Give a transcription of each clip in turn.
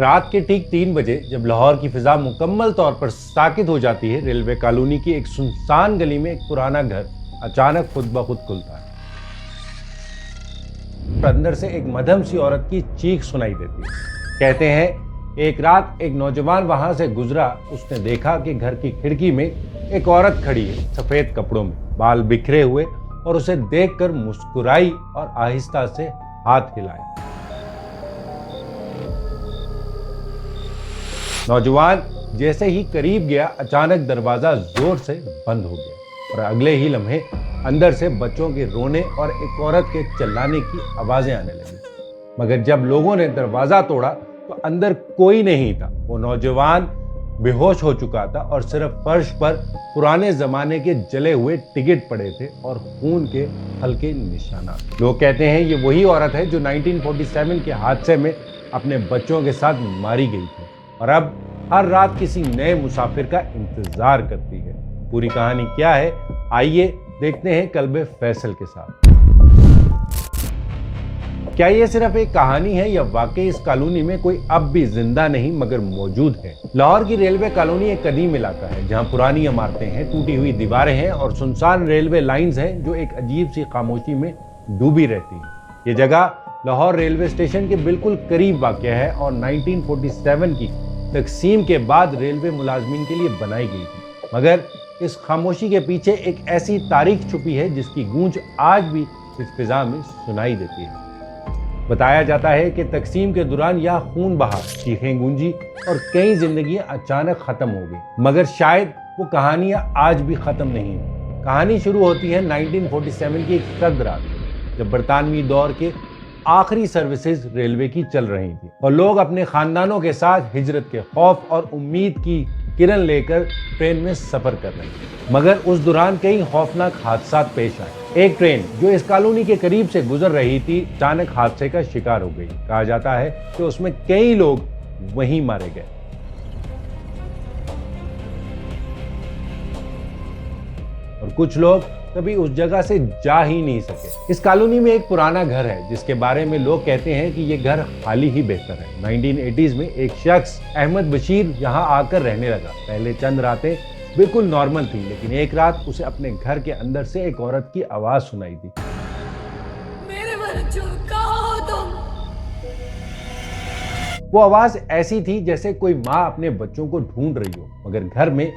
रात के ठीक 3 बजे जब लाहौर की फिजा मुकम्मल तौर पर साकित हो जाती है, रेलवे कॉलोनी की एक सुनसान गली में एक पुराना घर अचानक खुद ब खुद खुलता है। अंदर से एक मध्यम सी औरत की चीख सुनाई देती है। कहते हैं एक रात एक नौजवान वहां से गुजरा। उसने देखा कि घर की खिड़की में एक औरत खड़ी है, सफेद कपड़ों में, बाल बिखरे हुए, और उसे देखकर मुस्कुराई और आहिस्ता से हाथ हिलाया। नौजवान जैसे ही करीब गया, अचानक दरवाजा जोर से बंद हो गया और अगले ही लम्हे अंदर से बच्चों के रोने और एक औरत के चिल्लाने की आवाजें आने लगी। मगर जब लोगों ने दरवाजा तोड़ा तो अंदर कोई नहीं था। वो नौजवान बेहोश हो चुका था और सिर्फ फर्श पर पुराने जमाने के जले हुए टिकट पड़े थे और खून के हल्के निशानात। लोग कहते हैं ये वही औरत है जो 1947 के हादसे में अपने बच्चों के साथ मारी गई थी और अब हर रात किसी नए मुसाफिर का इंतजार करती है। पूरी कहानी क्या है, आइए देखते हैं कल्बे फैसल के साथ। क्या ये सिर्फ एक कहानी है या वाकई इस कॉलोनी में कोई अब भी जिंदा नहीं मगर मौजूद है? लाहौर की रेलवे कॉलोनी एक कदीम इलाका है जहां पुरानी इमारतें हैं, टूटी हुई दीवारें हैं और सुनसान रेलवे लाइंस हैं जो एक अजीब सी खामोशी में डूबी रहती है। ये जगह लाहौर रेलवे स्टेशन के बिल्कुल करीब वाक़या है और 1947 की तकसीम के बाद रेलवे मुलाजमीन के लिए बनाई गई थी। मगर इस खामोशी के पीछे एक ऐसी तारीख छुपी है जिसकी गूंज आज भी इस फिजा में सुनाई देती है। बताया जाता है कि तकसीम के दौरान यह खून बहा, चीखें गूंजी और कई जिंदगियां अचानक खत्म हो गई। मगर शायद वो कहानियां आज भी खत्म नहीं हुई। कहानी शुरू होती है 1947 की एक सर्द रात, जब बरतानवी दौर के आखिरी सर्विसेज रेलवे की चल रही थी और लोग अपने खानदानों के साथ हिजरत के खौफ और उम्मीद की किरण लेकर ट्रेन में सफर कर रहे थे। मगर उस दौरान कई खौफनाक हादसा पेश आए। एक ट्रेन जो इस कॉलोनी के करीब से गुजर रही थी अचानक हादसे का शिकार हो गई। कहा जाता है कि उसमें कई लोग वहीं मारे गए और कुछ लोग कभी उस जगह से जा ही नहीं सके। इस कॉलोनी में एक पुराना घर है जिसके बारे में लोग कहते हैं कि ये घर खाली ही बेहतर है। 1980s में एक शख्स अहमद बशीर यहाँ आकर रहने लगा। पहले चंद रातें बिल्कुल नॉर्मल थी, लेकिन एक रात उसे अपने घर के अंदर से एक औरत की आवाज सुनाई दी। मेरे बच्चों कहाँ हो तुम? वो आवाज ऐसी थी जैसे कोई माँ अपने बच्चों को ढूंढ रही हो, मगर घर में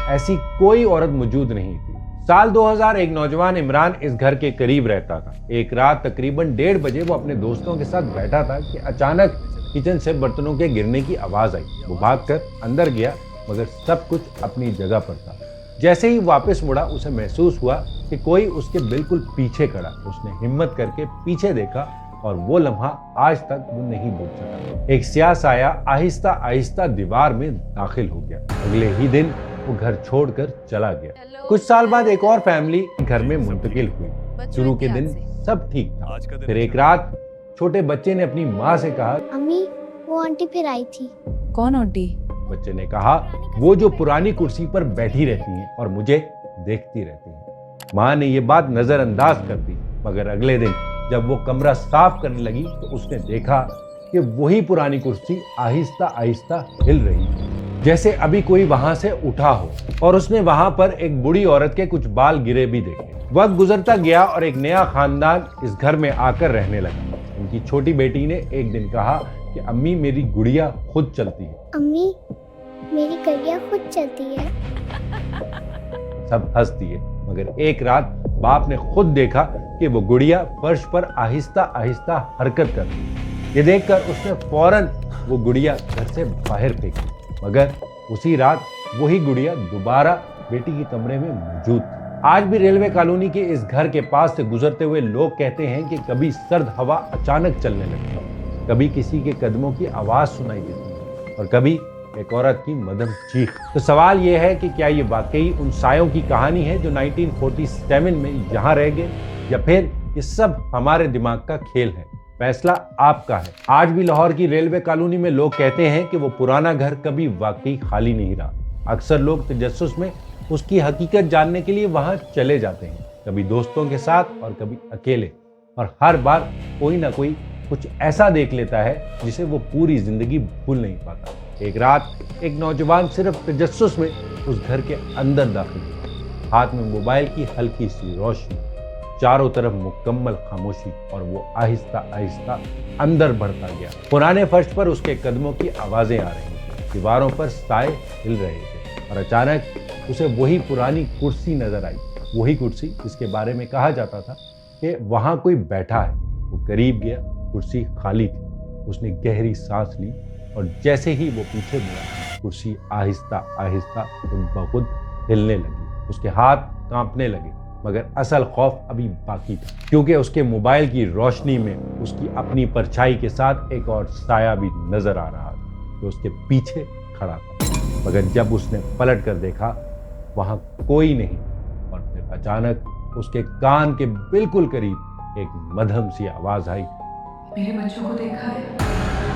ऐसी कोई औरत मौजूद नहीं थी। साल 2000 एक नौजवान इमरान इस घर के करीब रहता था। एक रात तकरीबन 1:30 बजे वो अपने दोस्तों के साथ बैठा था कि अचानक किचन से बर्तनों के गिरने की आवाज आई। वो भागकर अंदर गया, मगर सब कुछ अपनी जगह पर था। जैसे ही वापस मुड़ा, उसे महसूस हुआ कि कोई उसके बिल्कुल पीछे खड़ा। उसने हिम्मत करके पीछे देखा और वो लम्हा आज तक वो नहीं भूल सका। एक स्याह साया आहिस्ता आहिस्ता दीवार में दाखिल हो गया। अगले ही दिन वो घर छोड़कर चला गया। कुछ साल बाद एक और फैमिली घर में मुंतकिल हुई। शुरू के दिन सब ठीक था, फिर एक रात छोटे बच्चे ने अपनी माँ से कहा, अम्मी वो आंटी फिर आई थी। कौन आंटी? बच्चे ने कहा, वो जो पुरानी कुर्सी पर बैठी रहती हैं और मुझे देखती रहती हैं। माँ ने ये बात नजरअंदाज कर दी, मगर अगले दिन जब वो कमरा साफ करने लगी तो उसने देखा कि वही पुरानी कुर्सी आहिस्ता आहिस्ता हिल रही थी, जैसे अभी कोई वहां से उठा हो। और उसने वहां पर एक बूढ़ी औरत के कुछ बाल गिरे भी देखे। वक्त गुजरता गया और एक नया खानदान इस घर में आकर रहने लगा। उनकी छोटी बेटी ने एक दिन कहा कि अम्मी मेरी गुड़िया खुद चलती है। अम्मी मेरी गुड़िया खुद चलती है। सब हंस दिए, मगर एक रात बाप ने खुद देखा कि वो गुड़िया फर्श पर आहिस्ता आहिस्ता हरकत कर रही। ये देखकर उसने फौरन वो गुड़िया घर से बाहर फेंकी, मगर उसी रात वही गुड़िया दोबारा बेटी के कमरे में मौजूद थी। आज भी रेलवे कॉलोनी के इस घर के पास से गुजरते हुए लोग कहते हैं कि कभी सर्द हवा अचानक चलने लगती है, कभी किसी के कदमों की आवाज सुनाई देती है और कभी एक औरत की मध्यम चीख। तो सवाल यह है कि क्या ये वाकई उन सायों की कहानी है जो 1947 में यहाँ रह गए, या फिर ये सब हमारे दिमाग का खेल है? फैसला आपका है। आज भी लाहौर की रेलवे कॉलोनी में लोग कहते हैं कि वो पुराना घर कभी वाकई खाली नहीं रहा। अक्सर लोग तजस्सुस में उसकी हकीकत जानने के लिए वहां चले जाते हैं, कभी दोस्तों के साथ और कभी अकेले, और हर बार कोई ना कोई कुछ ऐसा देख लेता है जिसे वो पूरी जिंदगी भूल नहीं पाता। एक रात एक नौजवान सिर्फ तजस्सुस में उस घर के अंदर दाखिल हुआ। हाथ में मोबाइल की हल्की सी रोशनी, चारों तरफ मुकम्मल खामोशी, और वो आहिस्ता आहिस्ता अंदर बढ़ता गया। पुराने फर्श पर उसके कदमों की आवाजें आ रही थी, दीवारों पर साए हिल रहे थे, और अचानक उसे वही पुरानी कुर्सी नजर आई। वही कुर्सी जिसके बारे में कहा जाता था कि वहां कोई बैठा है। वो करीब गया, कुर्सी खाली थी। उसने गहरी सांस ली और जैसे ही वो पीछे मुड़ा, कुर्सी आहिस्ता आहिस्ता खुद ब खुद हिलने लगी। उसके हाथ कांपने लगे, मगर असल खौफ अभी बाकी था, क्योंकि उसके मोबाइल की रोशनी में उसकी अपनी परछाई के साथ एक और साया भी नजर आ रहा था जो उसके पीछे खड़ा था। मगर जब उसने पलट कर देखा, वहां कोई नहीं, और फिर अचानक उसके कान के बिल्कुल करीब एक मध्यम सी आवाज आई, मेरे बच्चों को देखा है?